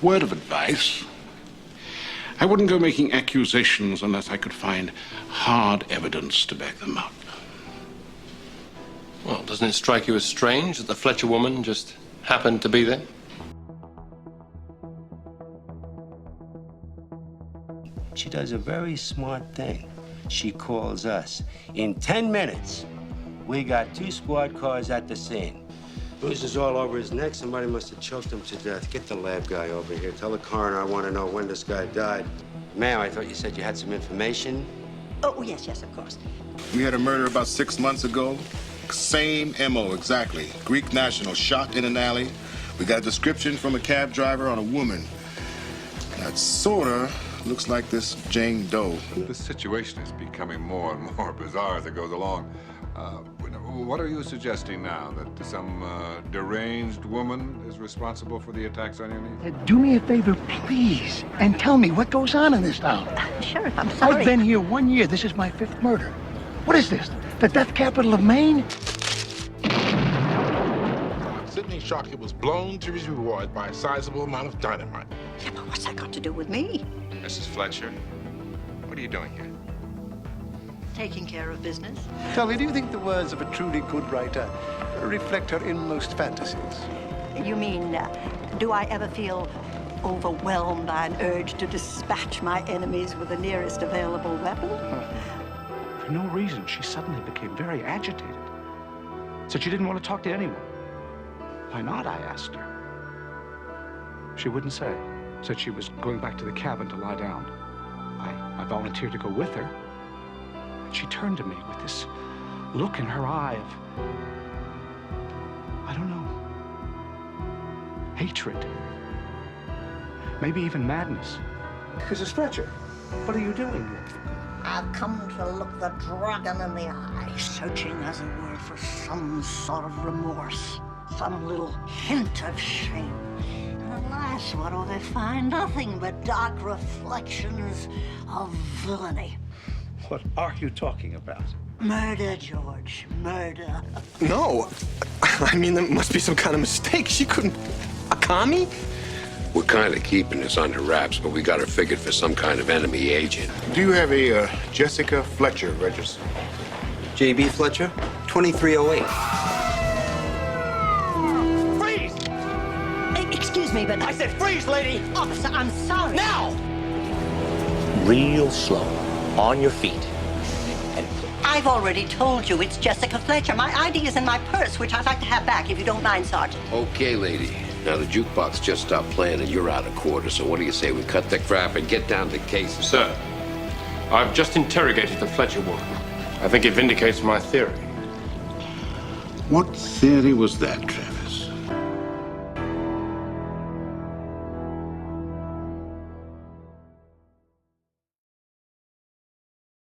Word of advice. I wouldn't go making accusations unless I could find hard evidence to back them up. Well, doesn't it strike you as strange that the Fletcher woman just happened to be there? She does a very smart thing. She calls us. In 10 minutes, we got 2 squad cars at the scene. Bruises all over his neck. Somebody must have choked him to death. Get the lab guy over here. Tell the coroner I want to know when this guy died. Ma'am, I thought you said you had some information. Oh, yes, of course. We had a murder about 6 months ago. Same M.O. exactly. Greek national shot in an alley. We got a description from a cab driver on a woman. That sorta looks like this Jane Doe. The situation is becoming more and more bizarre as it goes along. What are you suggesting now? That some deranged woman is responsible for the attacks on your niece? Do me a favor, please, and tell me what goes on in this town. Sheriff, I'm sorry. I've been here 1 year. This is my 5th murder. What is this? The death capital of Maine? Sidney Sharkey was blown to his reward by a sizable amount of dynamite. Yeah, but what's that got to do with me? Mrs. Fletcher, what are you doing here? Taking care of business. Tell me, do you think the words of a truly good writer reflect her inmost fantasies? You mean, do I ever feel overwhelmed by an urge to dispatch my enemies with the nearest available weapon? For no reason, she suddenly became very agitated. Said she didn't want to talk to anyone. Why not, I asked her. She wouldn't say. Said she was going back to the cabin to lie down. I volunteered to go with her. And she turned to me with this look in her eye of, I don't know, hatred. Maybe even madness. Mrs. Fletcher, what are you doing here? I've come to look the dragon in the eye, searching, as it were, for some sort of remorse, some little hint of shame. And alas, what do they find? Nothing but dark reflections of villainy. What are you talking about? Murder, George, murder. No. I mean, there must be some kind of mistake. She couldn't... A commie? We're kind of keeping this under wraps, but we got her figured for some kind of enemy agent. Do you have a Jessica Fletcher register? J.B. Fletcher, 2308. Freeze! Excuse me, but... I said freeze, lady! Officer, I'm sorry. Now! Real slow. On your feet. And I've already told you it's Jessica Fletcher. My ID is in my purse, which I'd like to have back, if you don't mind, Sergeant. Okay, lady. Now, the jukebox just stopped playing and you're out of quarter, so what do you say we cut the crap and get down to the case? Sir, I've just interrogated the Fletcher woman. I think it vindicates my theory. What theory was that, Travis?